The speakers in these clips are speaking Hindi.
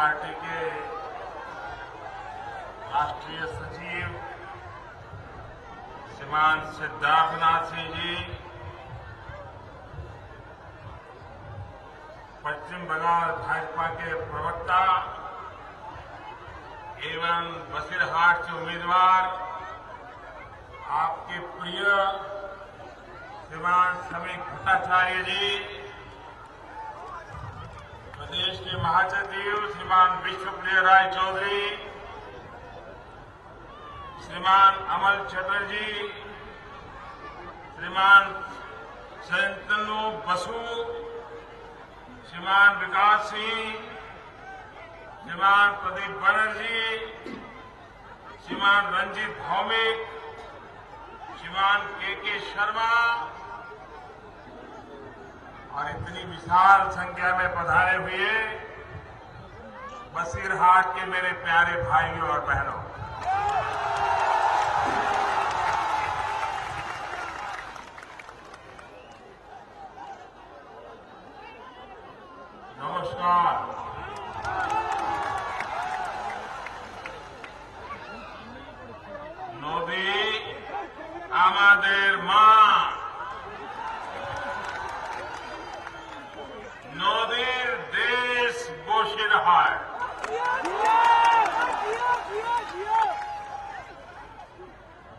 पार्टी के राष्ट्रीय सचिव श्रीमान सिद्धार्थनाथ सिंह जी, पश्चिम बंगाल भाजपा के प्रवक्ता एवं बसीरहाट से उम्मीदवार आपके प्रिय श्रीमान समीक भट्टाचार्य जी, प्रदेश के महासचिव श्रीमान विश्वप्रिय राय चौधरी, श्रीमान अमल चटर्जी, श्रीमान शंतनु बसु, श्रीमान विकास सिंह, श्रीमान प्रदीप बनर्जी, श्रीमान रंजीत भौमिक, श्रीमान के शर्मा और इतनी विशाल संख्या में पधारे हुए बसीरहाट के मेरे प्यारे भाइयों और बहनों, नमस्कार। नदी आमादेर मां, নদীর দেশ বসিরহাট।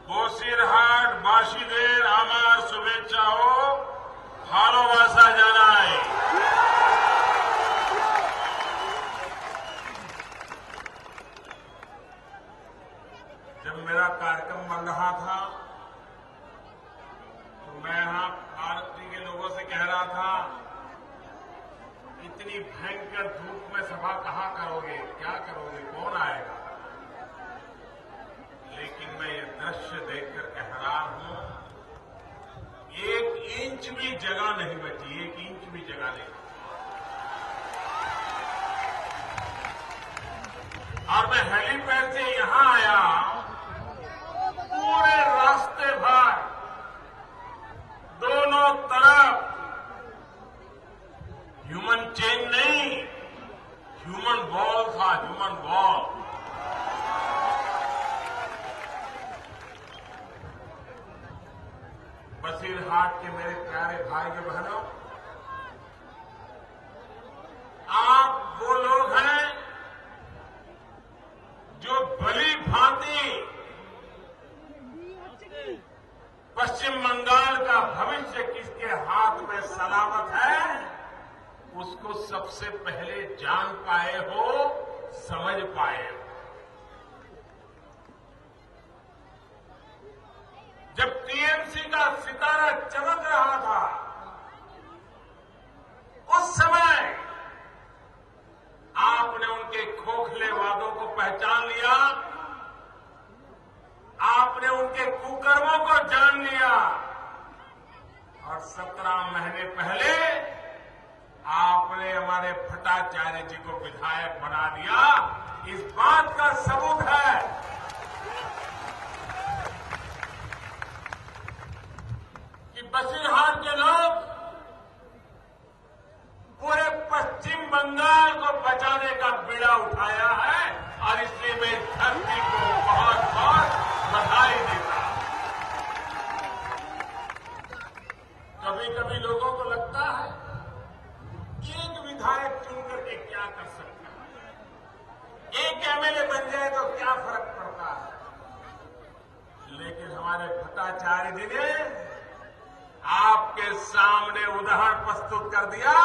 বসিরহাটবাসীদের আমার শুভেচ্ছা ও ভালোবাসা জানাই। जब मेरा कार्यक्रम बन रहा था तो मैं यहां पार्टी के लोगों से कह रहा था, इतनी भयंकर धूप में सभा कहां करोगे, क्या करोगे, कौन आएगा। लेकिन मैं ये दृश्य देखकर हैरान हूं, 1 इंच भी जगह नहीं बची, 1 इंच भी जगह नहीं बची। और मैं हेलीपैड से यहां आया, पूरे रास्ते भर दोनों तरफ ह्यूमन चेन नहीं, ह्यूमन वॉल था, ह्यूमन वॉल। बसीरहाट के मेरे प्यारे भाई और बहनों, आप वो लोग हैं जो भली भांति पश्चिम बंगाल का भविष्य किसके हाथ में सलामत है उसको सबसे पहले जान पाए हो, समझ पाए हो। जब टीएमसी का सितारा चमक रहा था, उस समय आपने उनके खोखले वादों को पहचान लिया, आपने उनके कुकर्मों को जान लिया और 17 महीने पहले आपने हमारे भट्टाचार्य जी को विधायक बना दिया। इस बात का सबूत है कि बसीरहाट के लोग पूरे पश्चिम बंगाल को बचाने का बीड़ा उठाया है और इसलिए मैं इस धरती को बहुत बहुत बधाई देता हूं। कभी कभी लोगों को लगता है एक विधायक चुन करके क्या कर सकता है, एक एमएलए बन जाए तो क्या फर्क पड़ता है। लेकिन हमारे भट्टाचार्य जी ने आपके सामने उदाहरण प्रस्तुत कर दिया,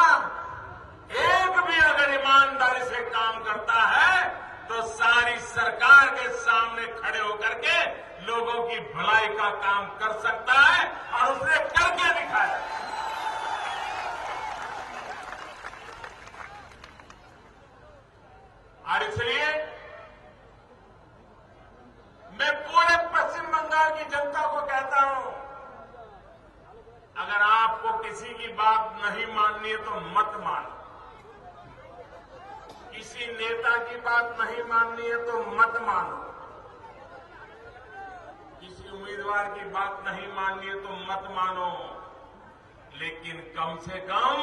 एक भी अगर ईमानदारी से काम करता है तो सारी सरकार के सामने खड़े होकर के लोगों की भलाई का काम कर सकता है और उसने करके दिखाया। और इसलिए मैं पूरे पश्चिम बंगाल की जनता को कहता हूं, अगर आपको किसी की बात नहीं माननी है तो मत मानो, किसी नेता की बात नहीं माननी है तो मत मानो, किसी उम्मीदवार की बात नहीं माननी है तो मत मानो, लेकिन कम से कम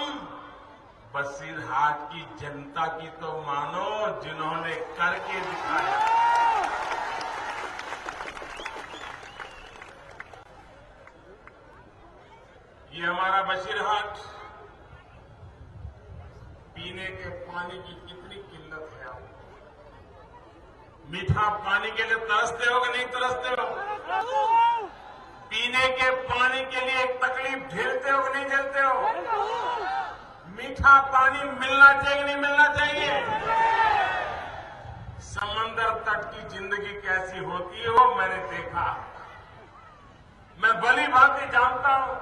बसीरहाट की जनता की तो मानो, जिन्होंने करके दिखाया। ये हमारा बसीरहाट पीने के पानी की कितनी किल्लत है। आप मीठा पानी के लिए तरसते हो कि नहीं तरसते हो? पीने के पानी के लिए एक तकलीफ झेलते हो कि नहीं झेलते हो? मीठा पानी मिलना चाहिए कि नहीं मिलना चाहिए? समंदर तट की जिंदगी कैसी होती है वो मैंने देखा। मैं भली भांति जानता हूं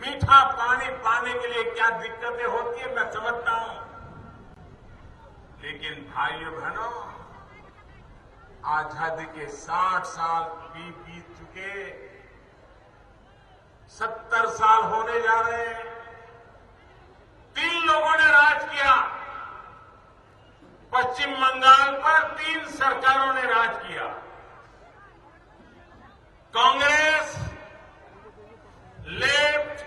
मीठा पानी पाने के लिए क्या दिक्कतें होती है, मैं समझता हूं। लेकिन भाइयों बहनों, आजादी के 60 साल बीत चुके, 70 साल होने जा रहे हैं। 3 लोगों ने राज किया। पश्चिम बंगाल पर 3 सरकारों ने राज किया। कांग्रेस, लेफ्ट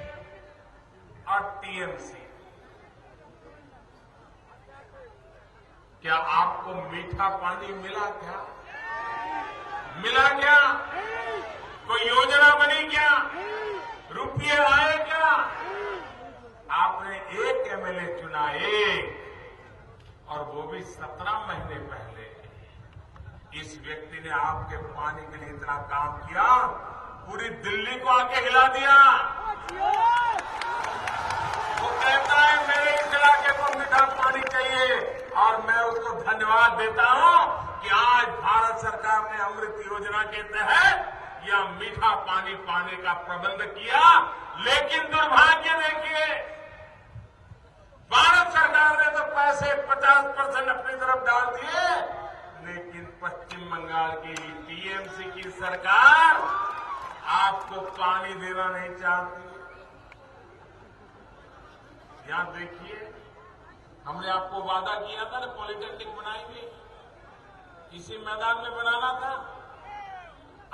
और टीएमसी। क्या आपको मीठा पानी मिला क्या? मिला क्या? कोई योजना बनी क्या? रुपये आए क्या? आपने एक एमएलए चुना, एक, और वो भी 17 महीने पहले। इस व्यक्ति ने आपके पानी के लिए इतना काम किया, पूरी दिल्ली को आके हिला दिया। वो कहता है मेरे इस इलाके को मीठा पानी चाहिए, और मैं उसको धन्यवाद देता हूं कि आज भारत सरकार ने अमृत योजना के तहत यह मीठा पानी पाने का प्रबंध किया। लेकिन दुर्भाग्य देखिए, भारत सरकार ने तो पैसे 50% अपनी तरफ डाल दिए, लेकिन पश्चिम बंगाल की टीएमसी की सरकार आपको पानी देना नहीं चाहती। यहां देखिए, हमने आपको वादा किया था ना, पॉलिटेक्निक बनाएंगे, इसी मैदान में बनाना था।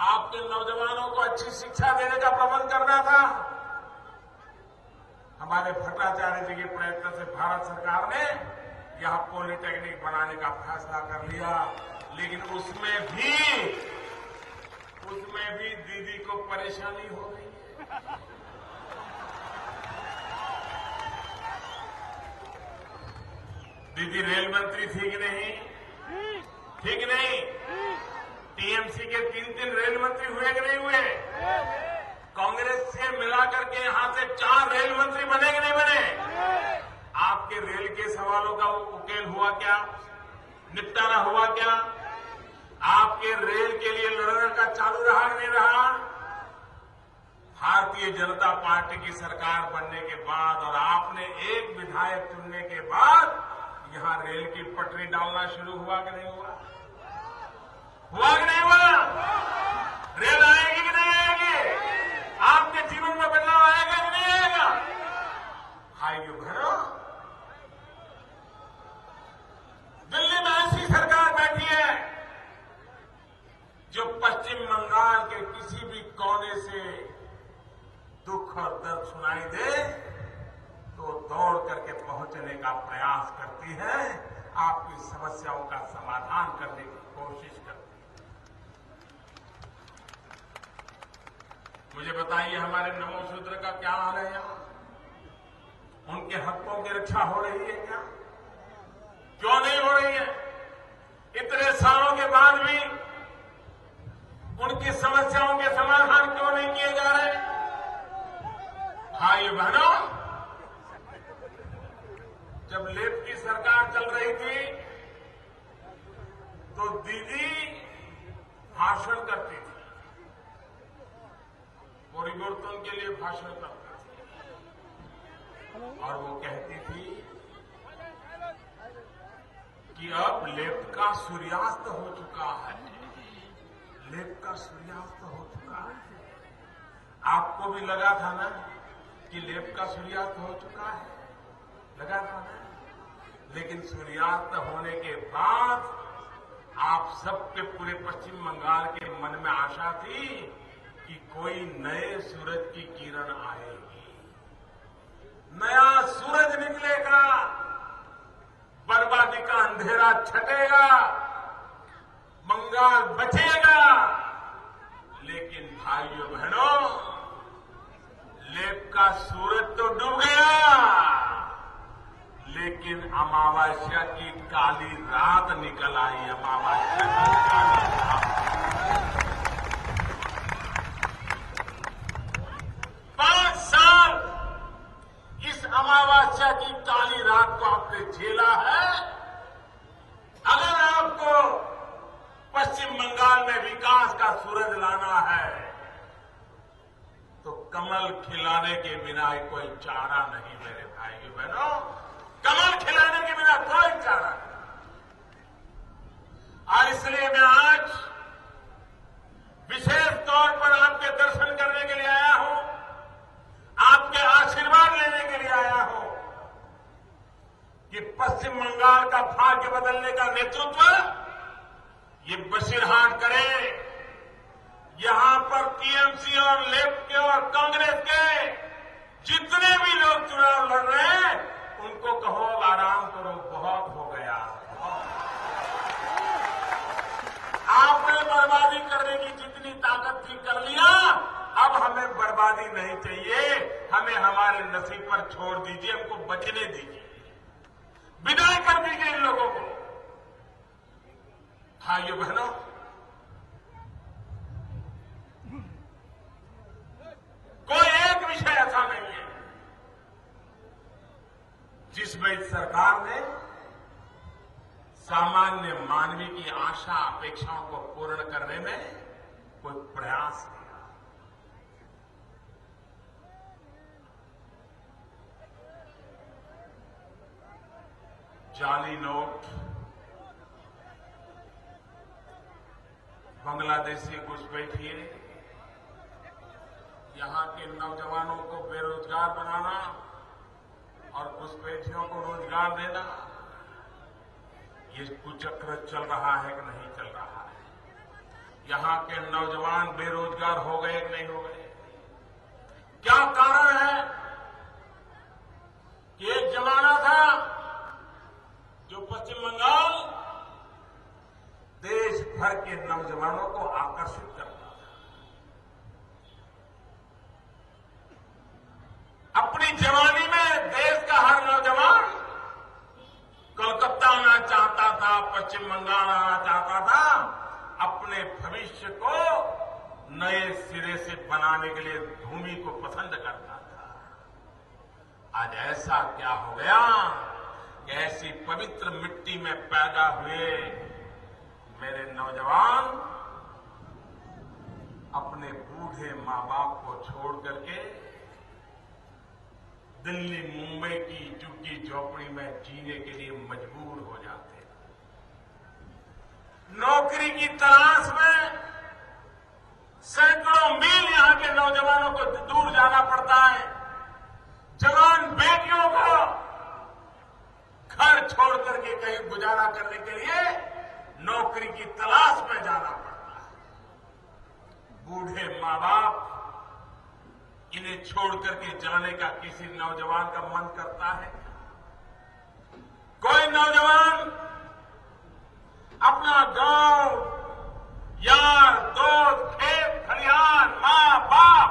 आपके नौजवानों को अच्छी शिक्षा देने का प्रबंध करना था। हमारे भट्टाचार्य जी के प्रयत्न से भारत सरकार ने यहां पॉलिटेक्निक बनाने का फैसला कर लिया। लेकिन उसमें भी दीदी को परेशानी हो गई है। दीदी रेल मंत्री थी कि नहीं? ठीक नहीं? टीएमसी के 3 रेल मंत्री हुए कि नहीं हुए? कांग्रेस से मिलाकर के यहां से 4 रेल मंत्री बने कि नहीं बने? आपके रेल के सवालों का उकेल हुआ क्या? निपटारा हुआ क्या? आपके रेल के लिए लड़ने का चालू रहा कि नहीं रहा? भारतीय जनता पार्टी की सरकार बनने के बाद और आपने एक विधायक चुनने के बाद यहां रेल की पटरी डालना शुरू हुआ कि नहीं हुआ? हुआ कि नहीं हुआ? रेल आएगी कि नहीं आएगी? आपके जीवन में बदलाव आएगा कि नहीं आएगा? भाइयों बहनों, दिल्ली में ऐसी सरकार बैठी है जो पश्चिम बंगाल के किसी भी कोने से दुख और दर्द सुनाई दे तो दौड़ करके पहुंचने का प्रयास करती है, आपकी समस्याओं का समाधान करने की कोशिश करती है। मुझे बताइए, हमारे नमोसूत्र का क्या हाल है? यहां उनके हकों की रक्षा हो रही है क्या? क्यों नहीं हो रही है? इतने सालों के बाद भी उनकी समस्याओं के समाधान क्यों नहीं किए जा रहे? भाइयों बहनों, जब लेफ्ट की सरकार चल रही थी तो दीदी भाषण करती थी, परिवर्तन के लिए भाषण करती थी, और वो कहती थी कि अब लेफ्ट का सूर्यास्त हो चुका है, लेफ्ट का सूर्यास्त हो चुका है। आपको भी लगा था ना कि लेफ्ट का सूर्यास्त हो चुका है? लगा था ना? लेकिन सूर्यास्त होने के बाद आप सबके पूरे पश्चिम बंगाल के मन में आशा थी कि कोई नए सूरज की किरण आएगी। नया सूरज निकलेगा, बर्बादी का अंधेरा छटेगा, बंगाल बचेगा। लेकिन भाइयों बहनों, लेप का सूरज तो डूब गया, लेकिन अमावस्या की काली रात निकल आई। अमावस्या की काली रात 5 साल इस अमावस्या की काली रात को आपने झेला है। अगर आपको पश्चिम बंगाल में विकास का सूरज लाना है तो कमल खिलाने के बिना कोई चारा नहीं मेरे भाइयों बहनों, कमल खिलाने के बिना कोई चारा नहीं। और इसलिए मैं आज विशेष तौर पर आपके दर्शन करने के लिए आया हूं, आपके आशीर्वाद लेने के लिए आया हूं कि पश्चिम बंगाल का भाग्य बदलने का नेतृत्व ये बशीरहाट करे। यहां पर टीएमसी और लेफ्ट के और कांग्रेस के जितने भी लोग चुनाव लड़ रहे हैं, उनको कहो आराम करो, बहुत हो गया। आपने बर्बादी करने की जितनी ताकत थी कर लिया, अब हमें बर्बादी नहीं चाहिए, हमें हमारे नसीब पर छोड़ दीजिए, हमको बचने दीजिए, विदाई कर दीजिए इन लोगों को। भाइयों बहनों, कोई एक विषय ऐसा नहीं है जिसमें इस सरकार ने सामान्य मानवीय की आशा अपेक्षाओं को पूर्ण करने में कोई प्रयास किया। जाली नोट, बांग्लादेशी घुसपैठिए, यहां के नौजवानों को बेरोजगार बनाना और घुसपैठियों को रोजगार देना, ये कुचक्र चल रहा है कि नहीं चल रहा है? यहां के नौजवान बेरोजगार हो गए कि नहीं हो गए? क्या कारण है कि एक जमाना था जो पश्चिम बंगाल देश भर के नौजवानों को आकर्षित करता था। अपनी जवानी में देश का हर नौजवान कोलकाता आना चाहता था, पश्चिम बंगाल आना चाहता था, अपने भविष्य को नए सिरे से बनाने के लिए भूमि को पसंद करता था। आज ऐसा क्या हो गया कि ऐसी पवित्र मिट्टी में पैदा हुए मेरे नौजवान अपने बूढ़े मां बाप को छोड़ करके दिल्ली मुंबई की झुग्गी झोपड़ी में जीने के लिए मजबूर हो जाते हैं। नौकरी की तलाश में सैकड़ों मील यहां के नौजवानों को दूर जाना पड़ता है। जवान बेटियों को घर छोड़ करके कहीं गुजारा करने के लिए नौकरी की तलाश में जाना पड़ता है। बूढ़े मां बाप इन्हें छोड़ करके जाने का किसी नौजवान का मन करता है? कोई नौजवान अपना गांव, यार, दोस्त, खेत, खलिहान, मां बाप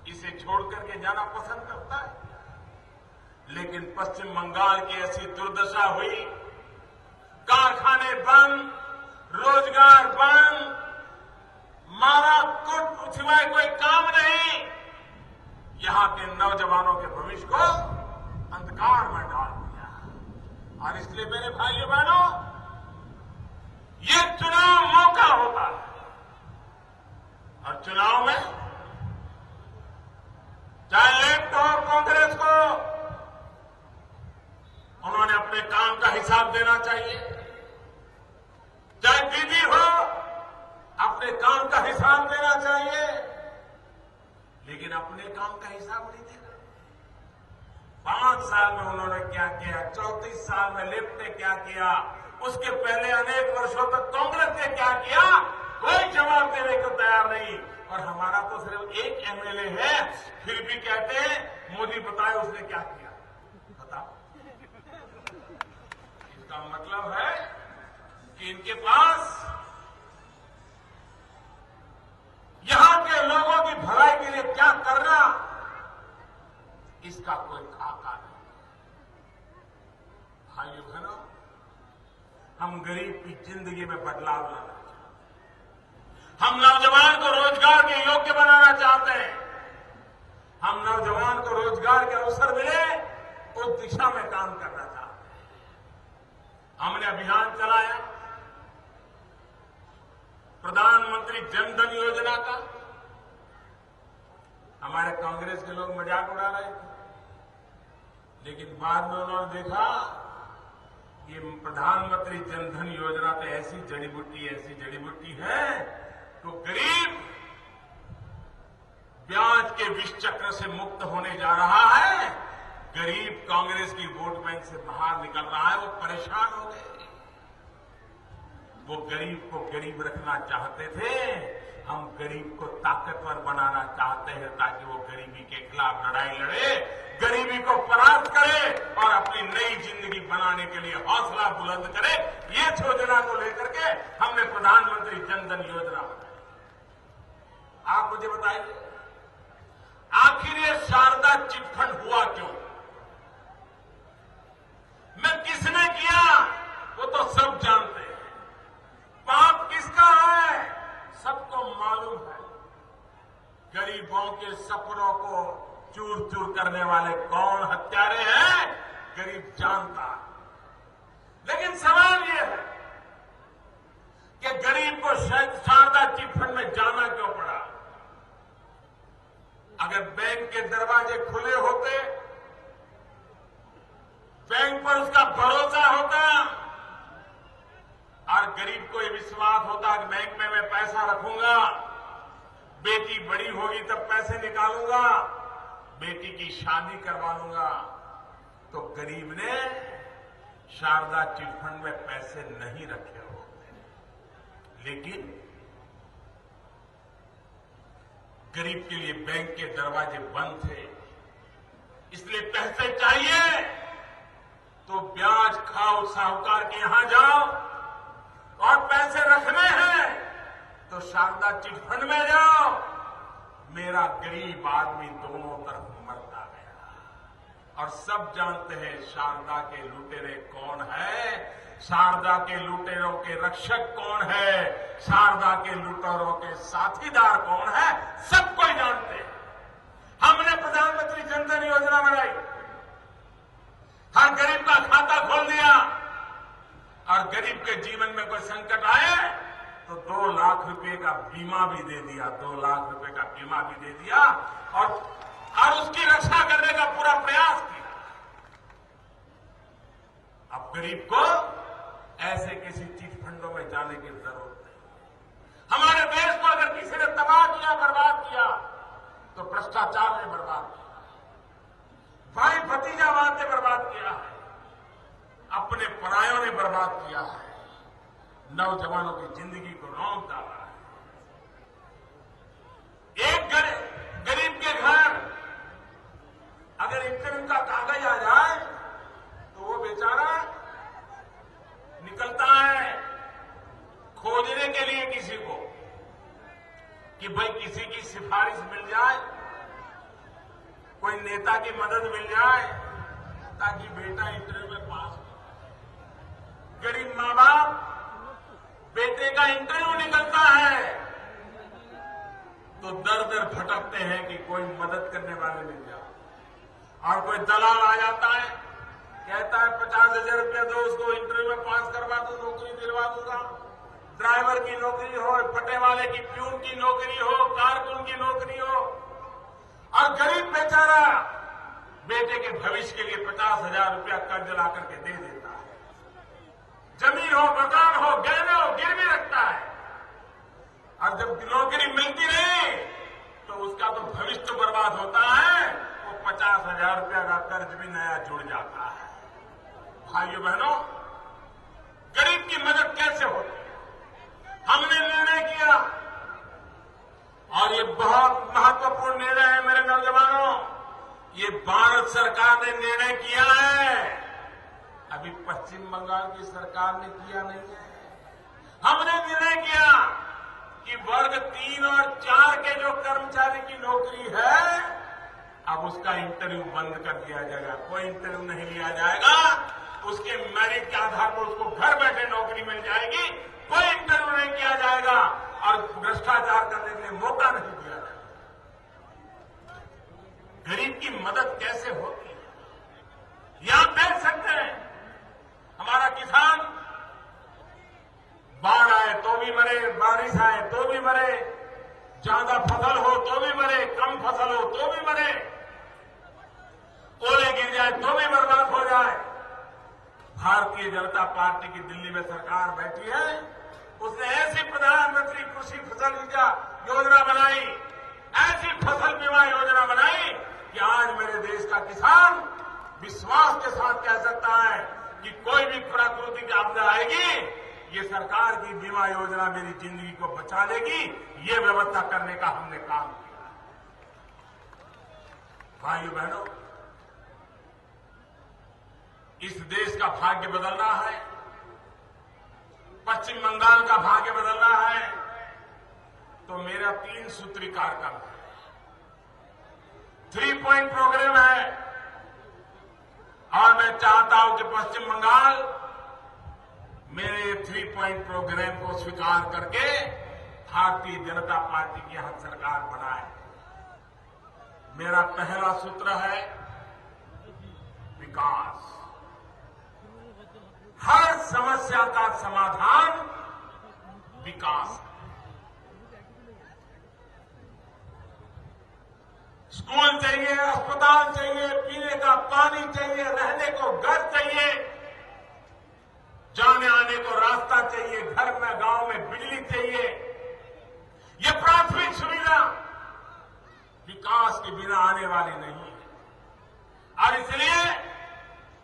इसे छोड़ करके जाना पसंद करता है? लेकिन पश्चिम बंगाल की ऐसी दुर्दशा हुई, कारखाने बंद, रोजगार बंद, मारा कुट सिवाय कोई काम नहीं। यहां के नौजवानों के भविष्य को अंधकार में डाल दिया। और इसलिए मेरे भाइयों बहनों, ये चुनाव मौका होता है और चुनाव में चाहे लेफ्ट हो कांग्रेस को, उन्होंने अपने काम का हिसाब देना चाहिए। चाहे दीदी हो, अपने काम का हिसाब देना चाहिए। लेकिन अपने काम का हिसाब नहीं दे रहे। 5 साल में उन्होंने क्या किया, 34 साल में लेफ्ट ने क्या किया, उसके पहले अनेक वर्षों तक कांग्रेस ने क्या किया, कोई जवाब देने को तैयार नहीं। और हमारा तो सिर्फ एक एमएलए है, फिर भी कहते हैं मोदी बताए उसने क्या किया। बताओ, इसका मतलब है कि इनके पास यहां के लोगों की भलाई के लिए क्या करना, इसका कोई खाका नहीं। भाइयों बहनों, हम गरीब की जिंदगी में बदलाव लाना चाहते हैं। हम नौजवान को रोजगार के योग्य बनाना चाहते हैं। हम नौजवान को रोजगार के अवसर मिले उस दिशा में काम करना चाहते हैं। हमने अभियान चलाया प्रधानमंत्री जन धन योजना का। हमारे कांग्रेस के लोग मजाक उड़ा रहे थे, लेकिन बाद में उन्होंने देखा ये प्रधानमंत्री जन धन योजना तो ऐसी जड़ी बूटी है तो गरीब ब्याज के विष चक्र से मुक्त होने जा रहा है। गरीब कांग्रेस की वोट बैंक से बाहर निकल रहा है, वो परेशान हो गए। वो गरीब को गरीब रखना चाहते थे, हम गरीब को ताकतवर बनाना चाहते हैं ताकि वो गरीबी के खिलाफ लड़ाई लड़े, गरीबी को परास्त करे और अपनी नई जिंदगी बनाने के लिए हौसला बुलंद करे। ये योजना को लेकर के हमने प्रधानमंत्री जन धन योजना बनाई। आप मुझे बताइए, आखिर ये शारदा चिटफंड हुआ क्यों? मैं किसने किया वो तो सब जानते हैं। पाप किसका है सबको मालूम है। गरीबों के सपनों को चूर चूर करने वाले कौन हत्यारे हैं, गरीब जानता है। लेकिन सवाल यह है कि गरीब को शारदा चिटफंड में जाना क्यों पड़ा? अगर बैंक के दरवाजे खुले होते, बैंक पर उसका भरोसा होता और गरीब को यह विश्वास होता कि बैंक में मैं पैसा रखूंगा, बेटी बड़ी होगी तब पैसे निकालूंगा, बेटी की शादी करवा लूंगा, तो गरीब ने शारदा चिटफंड में पैसे नहीं रखे होते। लेकिन गरीब के लिए बैंक के दरवाजे बंद थे, इसलिए पैसे चाहिए तो ब्याज खाओ, साहूकार के यहां जाओ, और पैसे रखने हैं तो शारदा चिटफंड में जाओ। मेरा गरीब आदमी दोनों तरफ मरता गया। और सब जानते हैं शारदा के लुटेरे कौन है, शारदा के लुटेरों के रक्षक कौन है, शारदा के लुटेरों के साथीदार कौन है, सब कोई जानते हैं। हमने प्रधानमंत्री जन धन योजना बनाई, हर गरीब का खाता खोल दिया, और गरीब के जीवन में कोई संकट आए तो 2 लाख रुपए का बीमा भी दे दिया, 2 लाख रुपए का बीमा भी दे दिया, और उसकी रक्षा करने का पूरा प्रयास किया। अब गरीब को ऐसे किसी चिटफंडों में जाने की जरूरत नहीं। हमारे देश को अगर किसी ने तबाह किया, बर्बाद किया, तो भ्रष्टाचार ने बर्बाद किया, भाई भतीजावाद ने बर्बाद किया है, अपने परायों ने बर्बाद किया है, नौजवानों की जिंदगी को रौंद डाला है। एक गरीब के घर अगर इनकम का कागज आ जाए तो वो बेचारा निकलता है खोजने के लिए किसी को, कि भाई किसी की सिफारिश मिल जाए, कोई नेता की मदद मिल जाए ताकि बेटा इंटरव्यू में पास हो। गरीब मां बाप बेटे का इंटरव्यू निकलता है तो दर दर भटकते हैं कि कोई मदद करने वाले मिल जाए, और कोई दलाल आ जाता है, कहता है 50,000 रुपया दो, उसको इंटरव्यू में पास करवा दो, नौकरी दिलवा दूंगा। ड्राइवर की नौकरी हो, पट्टे वाले की, प्यून की नौकरी हो, कारकुन की नौकरी हो, और गरीब बेचारा बेटे के भविष्य के लिए 50,000 रुपया कर्ज ला करके दे देता है। जमीन हो, मकान हो, गहने हो, गिरवी रखता है, और जब नौकरी मिलती नहीं तो उसका तो भविष्य तो बर्बाद होता है, वो 50,000 रुपया का कर्ज भी नया जुड़ जाता है। भाइयों बहनों, गरीब की मदद कैसे होती है? हमने निर्णय किया और ये बंगाल की सरकार ने किया नहीं है। हमने निर्णय किया कि वर्ग 3 और 4 के जो कर्मचारी की नौकरी है, अब उसका इंटरव्यू बंद कर दिया जाएगा। कोई इंटरव्यू नहीं लिया जाएगा। उसके मेरिट के आधार पर उसको घर बैठे नौकरी मिल जाएगी। कोई इंटरव्यू नहीं किया जाएगा और भ्रष्टाचार करने के लिए मौका नहीं दिया जाएगा। गरीब की मदद कैसे होती है, ये आप देख सकते हैं। हमारा किसान बाढ़ आए तो भी मरे, बारिश आए तो भी मरे, ज्यादा फसल हो तो भी मरे, कम फसल हो तो भी मरे, ओले गिर जाए तो भी बर्बाद हो जाए। भारतीय जनता पार्टी की दिल्ली में सरकार बैठी है, उसने ऐसी प्रधानमंत्री कृषि फसल योजना बनाई, ऐसी फसल बीमा योजना बनाई कि आज मेरे देश का किसान विश्वास के साथ कह सकता है कि कोई भी प्राकृतिक आपदा आएगी, ये सरकार की बीमा योजना मेरी जिंदगी को बचा लेगी। ये व्यवस्था करने का हमने काम किया। भाइयों बहनों, इस देश का भाग्य बदलना है, पश्चिम बंगाल का भाग्य बदलना है, तो मेरा 3 सूत्री कार्यक्रम है, 3 पॉइंट प्रोग्राम है। और मैं चाहता हूं कि पश्चिम बंगाल मेरे 3 पॉइंट प्रोग्राम को स्वीकार करके भारतीय जनता पार्टी की यहां सरकार बनाए। मेरा पहला सूत्र है विकास। हर समस्या का समाधान विकास है। स्कूल चाहिए, अस्पताल चाहिए, पीने का पानी चाहिए, रहने को घर चाहिए, जाने आने को रास्ता चाहिए, घर में गांव में बिजली चाहिए। ये प्राथमिक सुविधा विकास के बिना आने वाली नहीं है। और इसलिए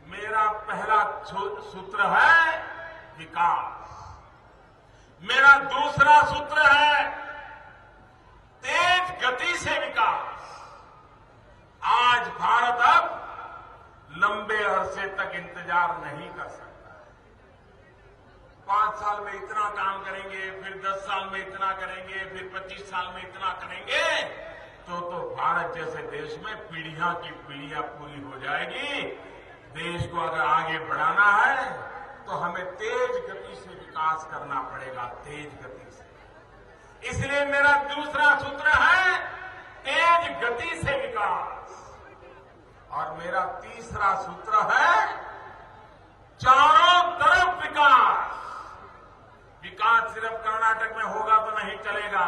मेरा पहला सूत्र है विकास। मेरा दूसरा सूत्र है तेज गति से विकास। आज भारत अब लंबे अरसे तक इंतजार नहीं कर सकता। 5 साल में इतना काम करेंगे, फिर 10 साल में इतना करेंगे, फिर 25 साल में इतना करेंगे, तो भारत जैसे देश में पीढ़ियां की पीढ़ियां पूरी हो जाएगी। देश को अगर आगे बढ़ाना है तो हमें तेज गति से विकास करना पड़ेगा, तेज गति से। इसलिए मेरा दूसरा सूत्र है तेज गति से विकास। और मेरा तीसरा सूत्र है चारों तरफ विकास। विकास सिर्फ कर्नाटक में होगा तो नहीं चलेगा,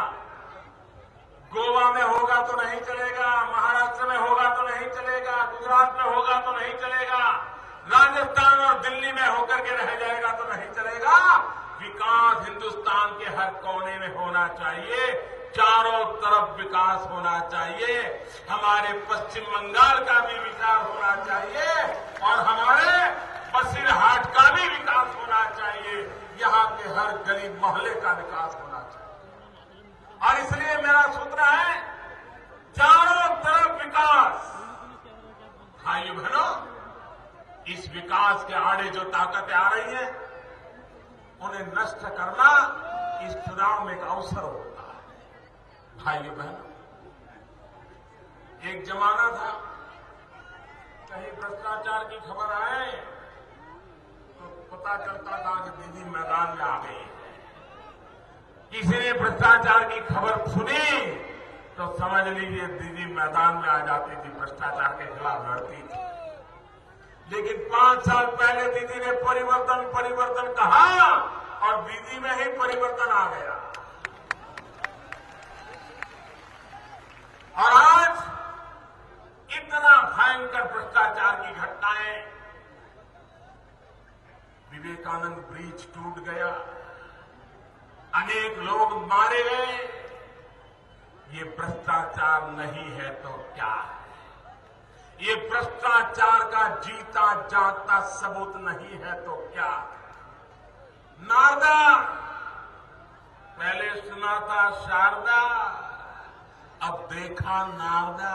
गोवा में होगा तो नहीं चलेगा, महाराष्ट्र में होगा तो नहीं चलेगा, गुजरात में होगा तो नहीं चलेगा, राजस्थान और दिल्ली में होकर के रह जाएगा तो नहीं चलेगा। विकास हिंदुस्तान के हर कोने में होना चाहिए, चारों तरफ विकास होना चाहिए। हमारे पश्चिम बंगाल का भी विकास होना चाहिए और हमारे बसीरहाट का भी विकास होना चाहिए। यहां के हर गरीब मोहल्ले का विकास होना चाहिए। और इसलिए मेरा सूत्र है चारों तरफ विकास। भाइयों बहनों, इस विकास के आड़े जो ताकतें आ रही हैं, उन्हें नष्ट करना इस चुनाव में एक अवसर होता है। भाइयों बहनों, एक जमाना था, कहीं भ्रष्टाचार की खबर आए तो पता चलता था कि दीदी मैदान में आ गई। किसी ने भ्रष्टाचार की खबर सुनी तो समझ लीजिए दीदी मैदान में आ जाती थी, भ्रष्टाचार के खिलाफ लड़ती थी। लेकिन 5 साल पहले दीदी ने परिवर्तन कहा और दीदी में ही परिवर्तन आ गया। और आज इतना भयंकर भ्रष्टाचार की घटनाएं, विवेकानंद ब्रिज टूट गया, अनेक लोग मारे गए। ये भ्रष्टाचार नहीं है तो क्या है? ये भ्रष्टाचार का जीता जागता सबूत नहीं है तो क्या? नारदा, पहले सुना था शारदा, अब देखा नारदा।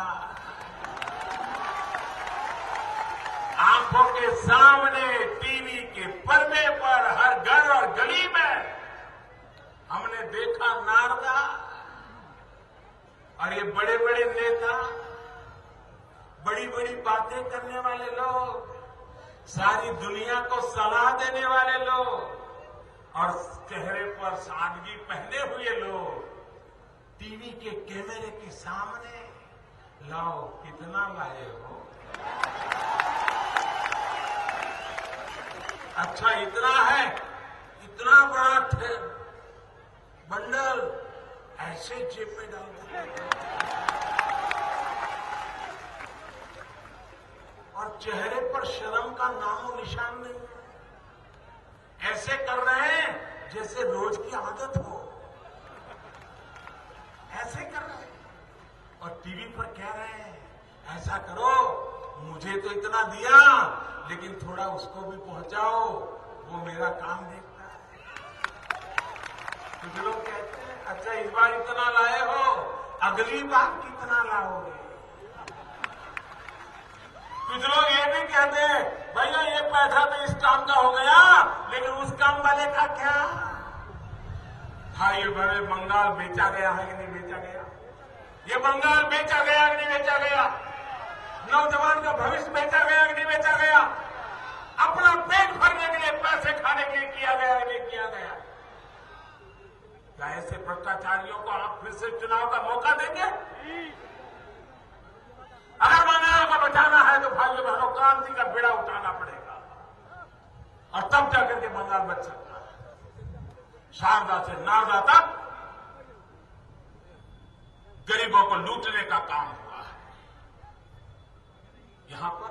आंखों के सामने टीवी के पर्दे पर हर घर और गली में हमने देखा नारदा और ये बड़े बड़े नेता, बड़ी बड़ी बातें करने वाले लोग, सारी दुनिया को सलाह देने वाले लोग और चेहरे पर सादगी पहने हुए लोग टीवी के कैमरे के सामने लाओ कितना लाए हो। अच्छा इतना है, इतना बड़ा बंडल ऐसे जेब में डाल देते और चेहरे पर शर्म का नामो निशान नहीं है। ऐसे कर रहे हैं जैसे रोज की आदत हो, ऐसे कर रहे हैं और टीवी पर कह रहे हैं ऐसा करो, मुझे तो इतना दिया लेकिन थोड़ा उसको भी पहुंचाओ, वो मेरा काम देखता है। कुछ लोग कहते हैं अच्छा इस बार इतना लाए हो, अगली बार कितना लाओगे। कुछ लोग ये भी कहते हैं भैया ये पैसा तो इस काम का हो गया लेकिन उस काम वाले का क्या। भाई बड़े बंगाल बेचा गया है कि नहीं बेचा गया, ये बंगाल बेचा गया कि नहीं बेचा गया, नौजवान का भविष्य बेचा गया कि नहीं बेचा गया, अपना पेट भरने के लिए पैसे खाने के लिए किया गया कि नहीं किया गया। क्या ऐसे भ्रष्टाचारियों को आप फिर से चुनाव का मौका देंगे? अगर बंगाल को बचाना है तो भाइयों बहनों क्रांति का बेड़ा उठाना पड़ेगा और तब जाकर के बंगाल बच सकता है। शारदा से नारदा तक गरीबों को लूटने का काम हुआ है। यहां पर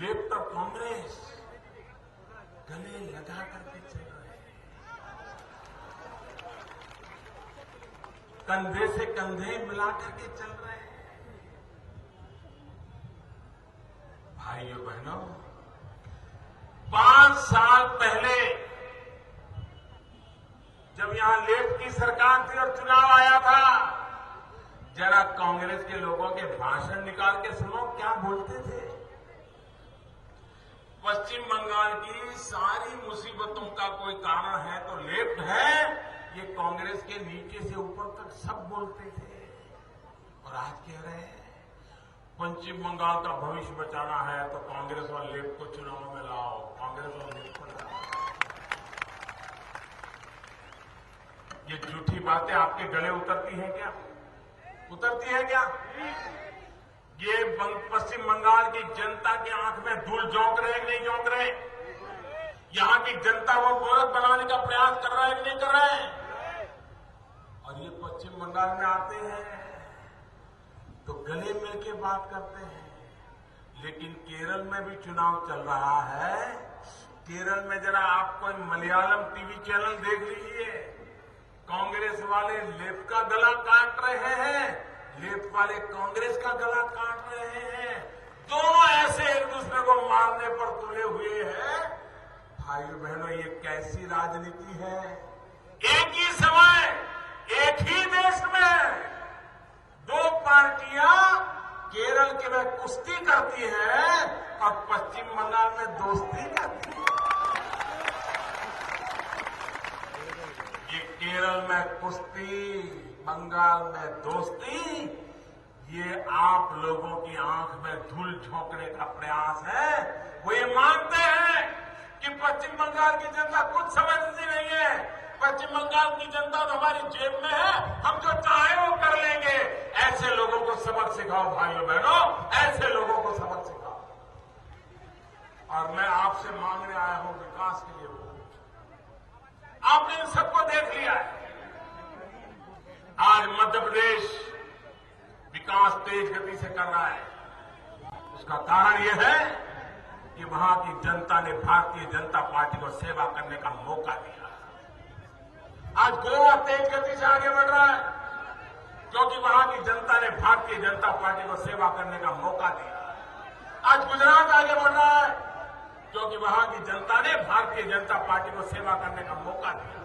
लेफ्ट और कांग्रेस गले लगा करके चल रहे हैं, कंधे से कंधे मिला करके चल रहे हैं। भाइयों बहनों 5 साल पहले जब यहां लेफ्ट की सरकार थी और चुनाव आया था, जरा कांग्रेस के लोगों के भाषण निकाल के सुनो क्या बोलते थे। पश्चिम बंगाल की सारी मुसीबतों का कोई कारण है तो लेफ्ट है, ये कांग्रेस के नीचे से ऊपर तक सब बोलते थे। और आज कह रहे हैं पश्चिम बंगाल का भविष्य बचाना है तो कांग्रेस और लेफ्ट को चुनाव में लाओ, कांग्रेस और लेफ्ट को लाओ। ये झूठी बातें आपके गले उतरती हैं क्या? उतरती है क्या? ये पश्चिम बंगाल की जनता की आंख में धूल झोंक रहे कि नहीं झोंक रहे? यहां की जनता वो गोरख बनाने का प्रयास कर रहा है कि नहीं कर रहा है? और ये पश्चिम बंगाल में आते हैं तो गले मिल के बात करते हैं, लेकिन केरल में भी चुनाव चल रहा है। केरल में जरा आप कोई मलयालम टीवी चैनल देख लीजिए, कांग्रेस वाले लेफ्ट का गला काट रहे हैं, लेफ्ट वाले कांग्रेस का गला काट रहे हैं, दोनों ऐसे एक दूसरे को मारने पर तुले हुए हैं। भाइयों बहनों ये कैसी राजनीति है? एक ही समय एक ही देश में 2 पार्टियां केरल के में कुश्ती करती हैं और पश्चिम बंगाल में दोस्ती करती है। ये केरल में कुश्ती, बंगाल में दोस्ती, ये आप लोगों की आंख में धूल झोंकने का प्रयास है। वो ये मानते हैं कि पश्चिम बंगाल की जनता कुछ समझती नहीं है, पश्चिम बंगाल की जनता तो हमारी जेब में है, हम जो चाहे वो कर लेंगे। ऐसे लोगों को सबक सिखाओ भाइयों बहनों, ऐसे लोगों को सबक सिखाओ। और मैं आपसे मांगने आया हूं विकास के लिए वोट। आपने इन सबको देख लिया है। आज मध्य प्रदेश विकास तेज गति से कर रहा है, उसका कारण यह है कि वहां की जनता ने भारतीय जनता पार्टी को सेवा करने का मौका दिया। आज गोवा तेज गति से आगे बढ़ रहा है क्योंकि वहां की जनता ने भारतीय जनता पार्टी को सेवा करने का मौका दिया। आज गुजरात आगे बढ़ रहा है क्योंकि वहां की जनता ने भारतीय जनता पार्टी को सेवा करने का मौका दिया।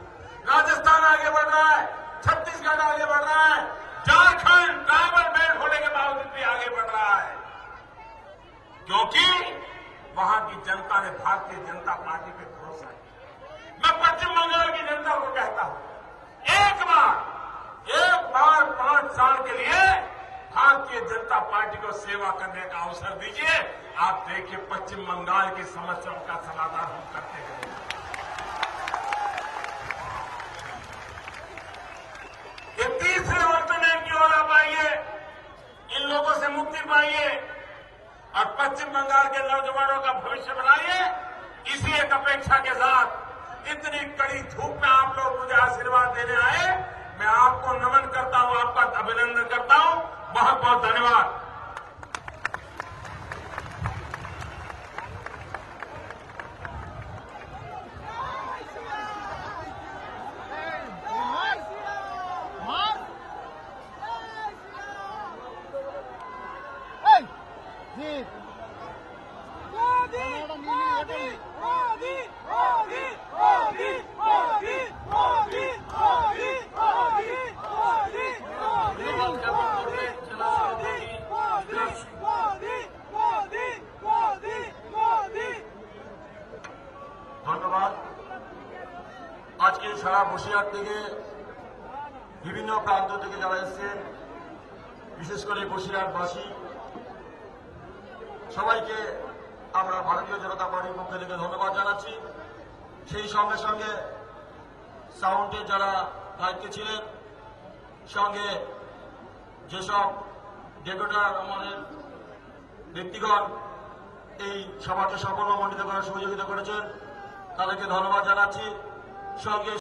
राजस्थान आगे बढ़ रहा है, छत्तीसगढ़ आगे बढ़ रहा है, झारखंड ट्राइबल बेल्ट होने के बावजूद भी आगे बढ़ रहा है। क्योंकि वहां की जनता ने भारतीय जनता पार्टी पे भरोसा किया। मैं पश्चिम बंगाल की जनता को कहता हूं, एक बार 5 साल के लिए भारतीय जनता पार्टी को सेवा करने का अवसर दीजिए। आप देखिए पश्चिम बंगाल की समस्याओं का समाधान हम करते हैं। ये तीसरे ऑल्टरनेट की ओर आप आइए, इन लोगों से मुक्ति पाइए और पश्चिम बंगाल के नौजवानों का भविष्य बनाइए। इसी एक अपेक्षा के साथ इतनी कड़ी धूप में आप लोग मुझे आशीर्वाद देने आए, मैं आपको नमन करता हूं, आपका अभिनंदन करता हूं। बहुत बहुत धन्यवाद। ধন্যবাদ। আজকে সারা বসিরহাট থেকে বিভিন্ন প্রান্ত থেকে যারা এসেছেন, বিশেষ করে বসিরহাটবাসী সবাইকে আমরা ভারতীয় জনতা পার্টির পক্ষ থেকে ধন্যবাদ জানাচ্ছি। সেই সঙ্গে সঙ্গে সাউন্ডের যারা দায়িত্বে ছিলেন, সঙ্গে যেসব ডেপুটার আমাদের ব্যক্তিগণ এই সভাকে সফলমণ্ডিত করার সহযোগিতা করেছেন, তাদেরকে ধন্যবাদ জানাচ্ছি। সঙ্গে